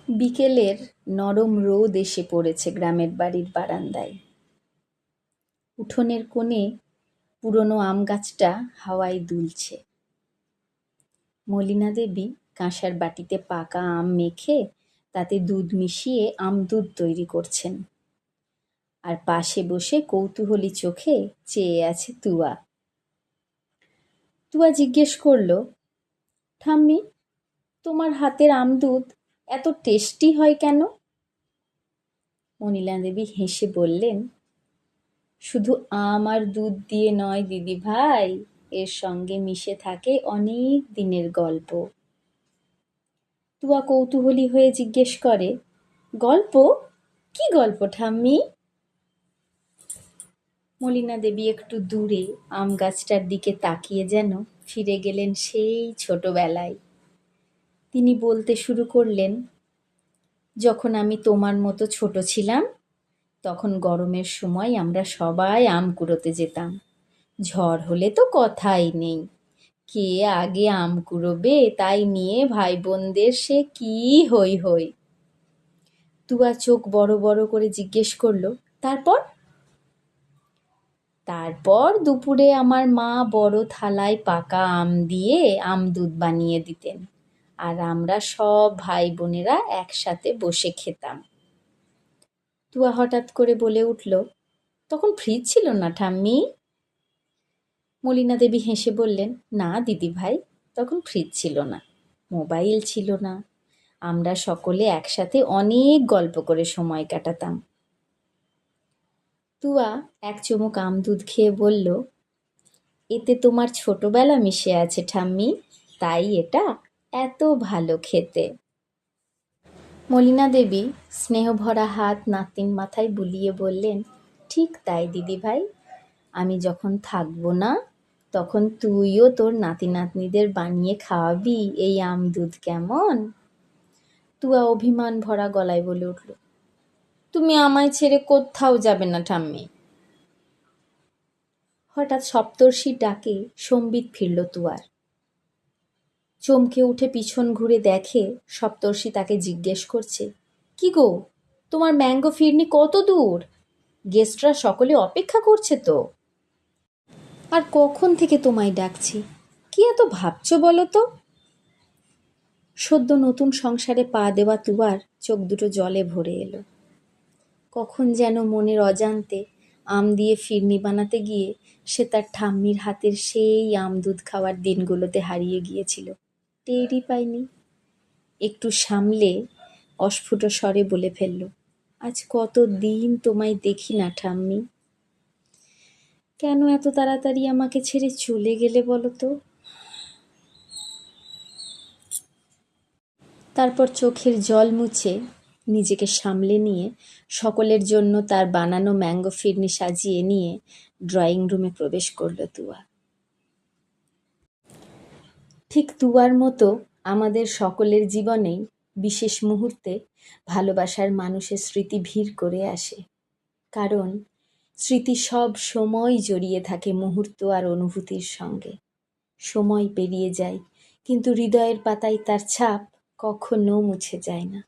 বিকেলের নরম রোদ এসে পড়েছে গ্রামের বাড়ির বারান্দায়। উঠোনের কোণে পুরনো আম গাছটা হাওয়ায় দুলছে। মলিনা দেবী কাঁসার বাটিতে পাকা আম মেখে তাতে দুধ মিশিয়ে আমদুধ তৈরি করছেন, আর পাশে বসে কৌতূহলী চোখে চেয়ে আছে তুয়া। তুয়া জিজ্ঞেস করল, ঠাম্মি, তোমার হাতের আমদুধ এত টেস্টি হয় কেন? মলিনা দেবী হেসে বললেন, শুধু আম আর দুধ দিয়ে নয় দিদি ভাই, এর সঙ্গে মিশে থাকে অনেক দিনের গল্প। তুয়া কৌতূহলী হয়ে জিজ্ঞেস করে, গল্প? কি গল্প ঠাম্মি? মলিনা দেবী একটু দূরে আম গাছটার দিকে তাকিয়ে যেন ফিরে গেলেন সেই ছোটবেলায়। তিনি বলতে শুরু করলেন, যখন আমি তোমার মতো ছোট ছিলাম, তখন গরমের সময় আমরা সবাই আম কুড়োতে যেতাম। ঝড় হলে তো কথাই নেই, কে আগে আম কুড়োবে তাই নিয়ে ভাই বোনদের সে কি হই হই। তুয়া চোখ বড় বড় করে জিজ্ঞেস করলো, তারপর? তারপর দুপুরে আমার মা বড় থালায় পাকা আম দিয়ে আমদুধ বানিয়ে দিতেন, আর আমরা সব ভাই বোনেরা একসাথে বসে খেতাম। তুয়া হঠাৎ করে বলে উঠল, তখন ফ্রিজ ছিল না ঠাম্মি? মলিনা দেবী হেসে বললেন, না দিদি ভাই, তখন ফ্রিজ ছিল না, মোবাইল ছিল না, আমরা সকলে একসাথে অনেক গল্প করে সময় কাটাতাম। তুয়া এক চুমুক আমদুধ খেয়ে বলল, এতে তোমার ছোটবেলা মিশে আছে ঠাম্মি, তাই এটা এত ভালো খেতে। মলিনা দেবী স্নেহভরা হাত নাতির মাথায় বুলিয়ে বললেন, ঠিক তাই দিদি ভাই, আমি যখন থাকবো না তখন তুইও তোর নাতি নাতনিদের বানিয়ে খাওয়াবি এই আমদুধ, কেমন? তুয়া অভিমান ভরা গলায় বলে উঠল, তুমি আমায় ছেড়ে কোথাও যাবে না ঠাম্মি। হঠাৎ সপ্তর্ষির ডাকে সম্বিত ফিরল তুয়ার। চমকে উঠে পিছন ঘুরে দেখে সপ্তর্ষি তাকে জিজ্ঞেস করছে, কি গো, তোমার ম্যাঙ্গো ফিরনি কত দূর? গেস্টরা সকলে অপেক্ষা করছে তো। আর কখন থেকে তোমায় ডাকছি, কি এত ভাবছো বলো তো? সদ্য নতুন সংসারে পা দেওয়া তুয়ার চোখ দুটো জলে ভরে এলো। কখন যেন মনের অজান্তে আম দিয়ে ফিরনি বানাতে গিয়ে সে তার ঠাম্মির হাতের সেই আমদুধ খাওয়ার দিনগুলোতে হারিয়ে গিয়েছিল, টেরই পায়নি। একটু সামলে অস্ফুট স্বরে বলে ফেলল, আজ কত দিন তোমায় দেখি না ঠাম্মি, কেন এত তাড়াতাড়ি আমাকে ছেড়ে চলে গেলে বলো তো? তারপর চোখের জল মুছে নিজেকে সামলে নিয়ে সকলের জন্য তার বানানো ম্যাঙ্গো ফিরনি সাজিয়ে নিয়ে ড্রয়িং রুমে প্রবেশ করল তুয়া। ঠিক তুয়ার মতো আমাদের সকলের জীবনেই বিশেষ মুহূর্তে ভালোবাসার মানুষের স্মৃতি ভিড় করে আসে, কারণ স্মৃতি সব সময় জড়িয়ে থাকে মুহূর্ত আর অনুভূতির সঙ্গে। সময় পেরিয়ে যায়, কিন্তু হৃদয়ের পাতায় তার ছাপ কখনো মুছে যায় না।